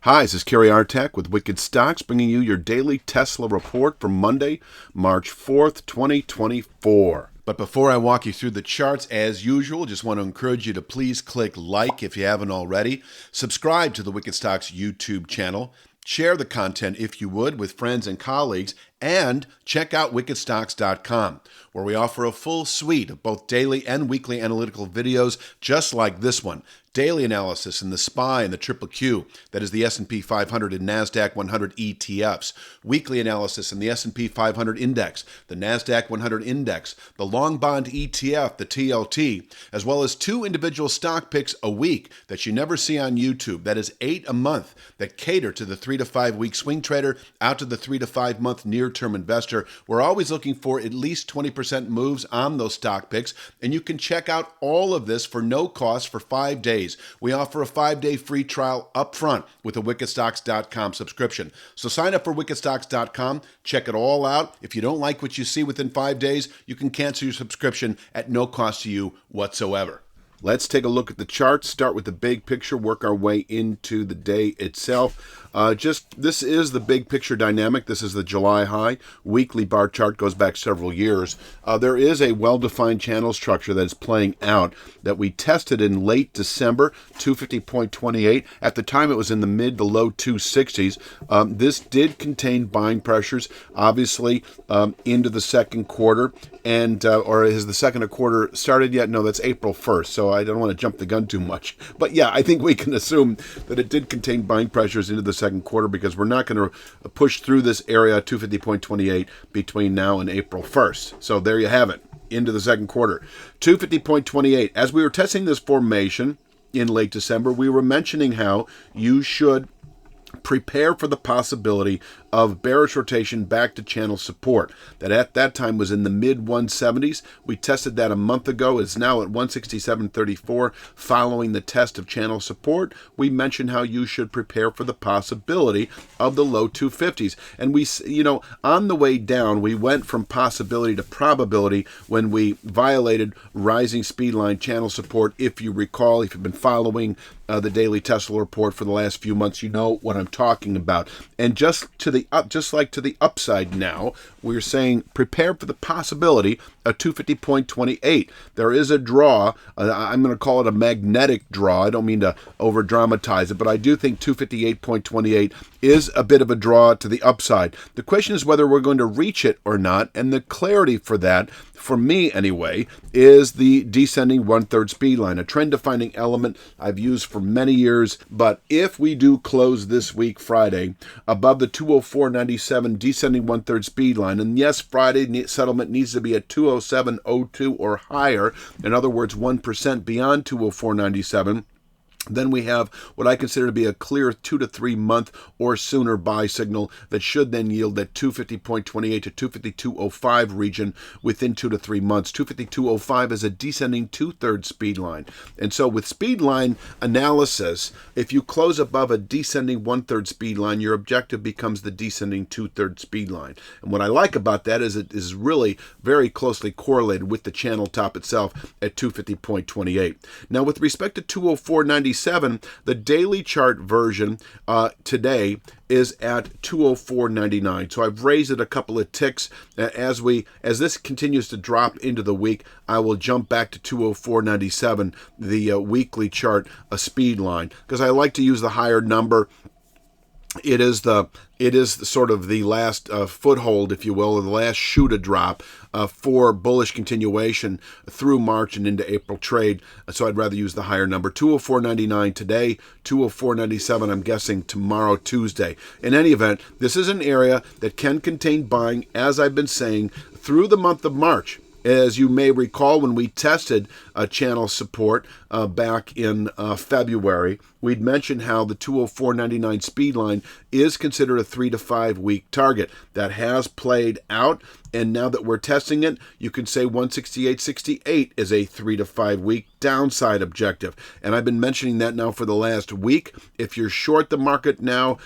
Hi, this is Kerry Artek with Wicked Stocks, bringing you your daily Tesla report for Monday, March 4th, 2024. But before I walk you through the charts, as usual, just want to encourage you to please click like if you haven't already, subscribe to the Wicked Stocks YouTube channel, share the content if you would with friends and colleagues, and check out wickedstocks.com, where we offer a full suite of both daily and weekly analytical videos just like this one. Daily analysis in the SPY and the Triple Q, that is the S&P 500 and NASDAQ 100 ETFs. Weekly analysis in the S&P 500 Index, the NASDAQ 100 Index, the Long Bond ETF, the TLT, as well as 2 individual stock picks a week that you never see on YouTube. That is 8 a month that cater to the 3 to 5 week swing trader out to the 3 to 5 month near-term investor. We're always looking for at least 20% moves on those stock picks, and you can check out all of this for no cost for 5 days. We offer a 5-day free trial up front with a wickedstocks.com subscription. So sign up for wickedstocks.com, check it all out. If you don't like what you see within 5 days, you can cancel your subscription at no cost to you whatsoever. Let's take a look at the charts, start with the big picture, work our way into the day itself. This is the big picture dynamic. This is the July high. Weekly bar chart goes back several years. There is a well-defined channel structure that is playing out that we tested in late December, 250.28. At the time, it was in the mid to low 260s. This did contain buying pressures, obviously, into the second quarter. And or has the second quarter started yet? No, that's April 1st, so I don't want to jump the gun too much. But yeah, I think we can assume that it did contain buying pressures into the second quarter because we're not going to push through this area, 250.28, between now and April 1st. So there you have it, into the second quarter. 250.28. As we were testing this formation in late December, we were mentioning how you should prepare for the possibility of bearish rotation back to channel support. That at that time was in the mid 170s. We tested that a month ago. It's now at 167.34 following the test of channel support. We mentioned how you should prepare for the possibility of the low 250s. And we, on the way down, we went from possibility to probability when we violated rising speed line channel support. If you recall, if you've been following the daily Tesla report for the last few months, you know what I'm talking about. And just like to the upside now, we're saying prepare for the possibility of 250.28. There is a draw. I'm going to call it a magnetic draw. I don't mean to over dramatize it, but I do think 258.28 is a bit of a draw to the upside. The question is whether we're going to reach it or not, and the clarity for that, for me anyway, is the descending 1/3 speed line, a trend defining element I've used for many years. But if we do close this week, Friday, above the 204.97 descending 1/3 speed line, and yes, Friday settlement needs to be at 207.02 or higher, in other words, 1% beyond 204.97, then we have what I consider to be a clear 2 to 3 month or sooner buy signal that should then yield that 250.28 to 252.05 region within 2 to 3 months. 252.05 is a descending 2/3 speed line. And so with speed line analysis, if you close above a descending 1/3 speed line, your objective becomes the descending 2/3 speed line. And what I like about that is it is really very closely correlated with the channel top itself at 250.28. Now with respect to 204.97, the daily chart version today is at 204.99. So I've raised it a couple of ticks. As this continues to drop into the week, I will jump back to 204.97, the weekly chart, a speed line, because I like to use the higher number. It is sort of the last foothold, if you will, or the last shoe to drop for bullish continuation through March and into April trade. So I'd rather use the higher number. 204.99 today, 204.97 I'm guessing tomorrow, Tuesday. In any event, this is an area that can contain buying, as I've been saying, through the month of March. As you may recall, when we tested channel support back in February, we'd mentioned how the 204.99 speed line is considered a 3 to 5 week target. That has played out, and now that we're testing it, you can say 168.68 is a 3 to 5 week downside objective. And I've been mentioning that now for the last week. If you're short the market now,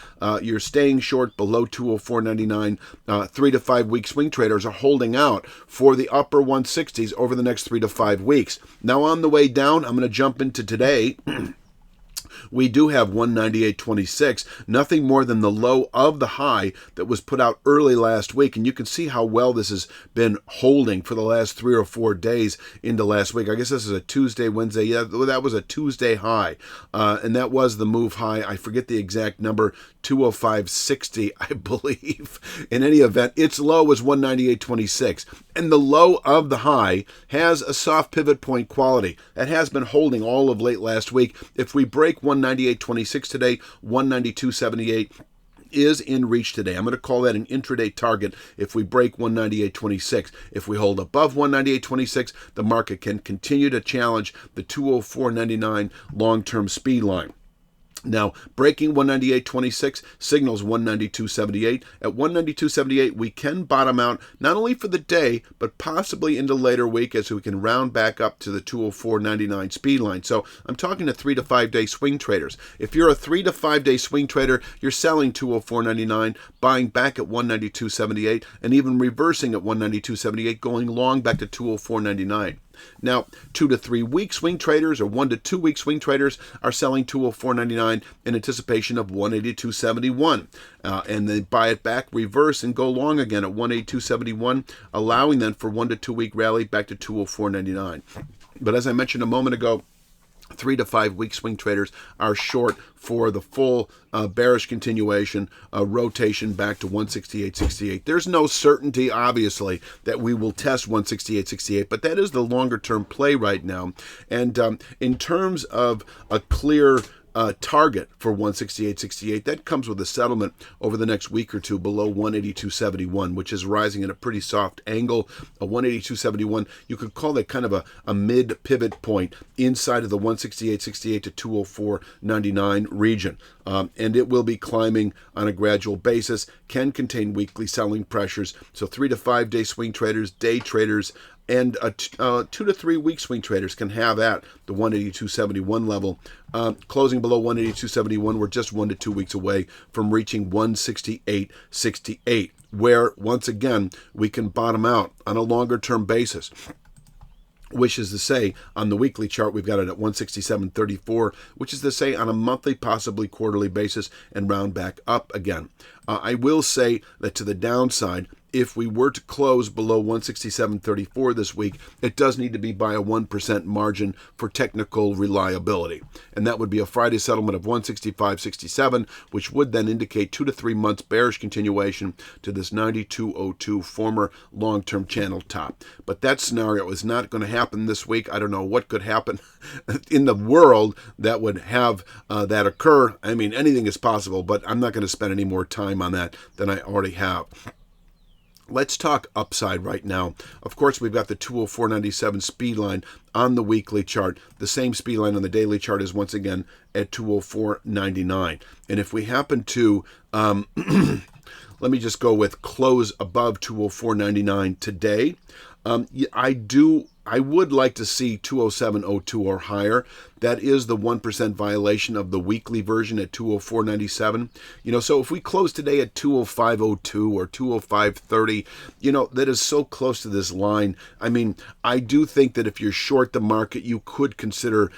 you're staying short below 204.99. 3 to 5 week swing traders are holding out for the upper 160s over the next 3 to 5 weeks. Now on the way down, I'm going to jump into today. we do have 198.26, nothing more than the low of the high that was put out early last week. And you can see how well this has been holding for the last 3 or 4 days into last week. I guess this is a Tuesday, Wednesday. Yeah, that was a Tuesday high. And that was the move high. I forget the exact number, 205.60, I believe. In any event, its low was 198.26. And the low of the high has a soft pivot point quality. That has been holding all of late last week. If we break 198.26 today, 192.78 is in reach today. I'm going to call that an intraday target if we break 198.26. If we hold above 198.26, the market can continue to challenge the 204.99 long-term speed line. Now, breaking 198.26 signals 192.78. At 192.78, we can bottom out not only for the day, but possibly into later week as we can round back up to the 204.99 speed line. So I'm talking to 3 to 5 day swing traders. If you're a 3 to 5 day swing trader, you're selling 204.99, buying back at 192.78, and even reversing at 192.78, going long back to 204.99. Now, 2 to 3 week swing traders or 1 to 2 week swing traders are selling 204.99 in anticipation of 182.71. And they buy it back, reverse, and go long again at 182.71, allowing them for 1 to 2 week rally back to 204.99. But as I mentioned a moment ago, 3 to 5 week swing traders are short for the full bearish continuation, rotation back to 168.68. There's no certainty, obviously, that we will test 168.68, but that is the longer term play right now. And in terms of a clear target for 168.68, that comes with a settlement over the next week or two below 182.71, which is rising at a pretty soft angle. A 182.71, you could call that kind of a mid pivot point inside of the 168.68 to 204.99 region. And it will be climbing on a gradual basis, can contain weekly selling pressures. So 3 to 5 day swing traders, day traders, and 2 to 3 week swing traders can have at the 182.71 level. Closing below 182.71, we're just 1 to 2 weeks away from reaching 168.68, where, once again, we can bottom out on a longer term basis. Which is to say, on the weekly chart, we've got it at 167.34, which is to say, on a monthly, possibly quarterly basis, and round back up again. I will say that to the downside, if we were to close below 167.34 this week, it does need to be by a 1% margin for technical reliability. And that would be a Friday settlement of 165.67, which would then indicate 2 to 3 months bearish continuation to this 92.02 former long-term channel top. But that scenario is not going to happen this week. I don't know what could happen in the world that would have that occur. I mean, anything is possible, but I'm not going to spend any more time on that than I already have. Let's talk upside right now. Of course, we've got the 204.97 speed line on the weekly chart. The same speed line on the daily chart is once again at 204.99. And if we happen to, let me just go with close above 204.99 today, I would like to see 207.02 or higher. That is the 1% violation of the weekly version at 204.97. So if we close today at 205.02 or 205.30, that is so close to this line. I mean, I do think that if you're short the market, you could consider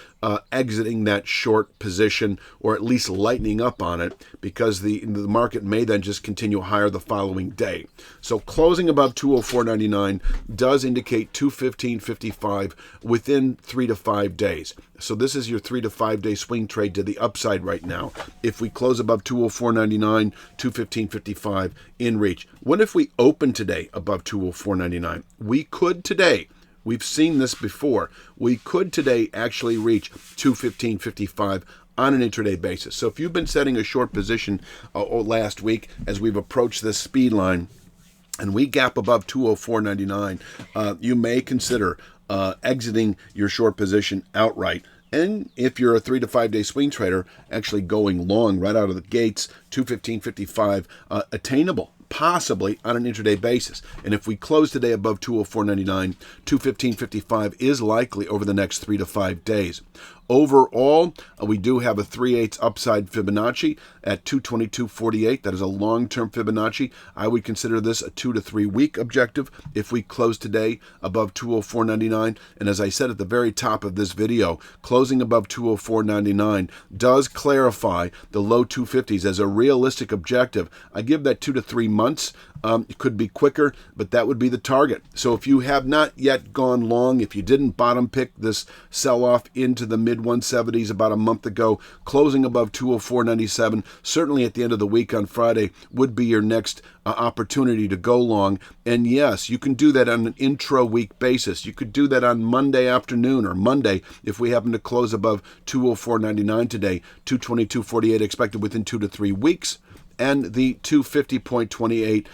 exiting that short position or at least lightening up on it, because the market may then just continue higher the following day. So closing above 204.99 does indicate 215.55 within 3 to 5 days. So this is your 3 to 5 day swing trade to the upside right now. If we close above 204.99, 215.55 in reach. What if we open today above 204.99? We could today. We've seen this before. We could today actually reach 215.55 on an intraday basis. So if you've been setting a short position last week as we've approached this speed line and we gap above 204.99, you may consider exiting your short position outright. And if you're a 3 to 5 day swing trader, actually going long right out of the gates, 215.55 attainable, possibly on an intraday basis. And if we close today above 204.99, 215.55 is likely over the next 3 to 5 days. Overall, we do have a 3/8 upside Fibonacci at 222.48. That is a long-term Fibonacci. I would consider this a 2 to 3 week objective if we close today above 204.99. And as I said at the very top of this video, closing above 204.99 does clarify the low 250s as a realistic objective. I give that 2 to 3 months. It could be quicker, but that would be the target. So if you have not yet gone long, if you didn't bottom pick this sell-off into the mid-170s about a month ago, closing above 204.97, certainly at the end of the week on Friday would be your next opportunity to go long. And yes, you can do that on an intra-week basis. You could do that on Monday afternoon or Monday if we happen to close above 204.99 today, 222.48 expected within 2 to 3 weeks. And the 250.28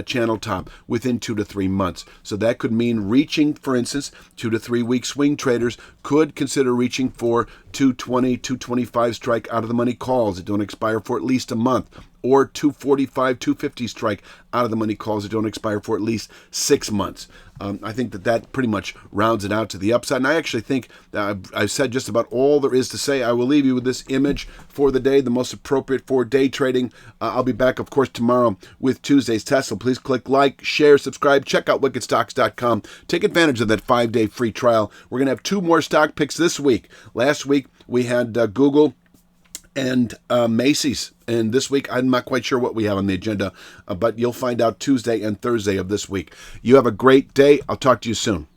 channel top within 2 to 3 months. So that could mean reaching, for instance, 2 to 3 week swing traders could consider reaching for 220, 225 strike out of the money calls that don't expire for at least a month, or 245, 250 strike out of the money calls that don't expire for at least 6 months. I think that pretty much rounds it out to the upside. And I actually think that I've said just about all there is to say. I will leave you with this image for the day, the most appropriate for day trading. I'll be back, of course, tomorrow with Tuesday's Tesla. Please click like, share, subscribe. Check out wickedstocks.com. Take advantage of that 5-day free trial. We're going to have 2 more stock picks this week. Last week, we had Google and Macy's. And this week, I'm not quite sure what we have on the agenda, but you'll find out Tuesday and Thursday of this week. You have a great day. I'll talk to you soon.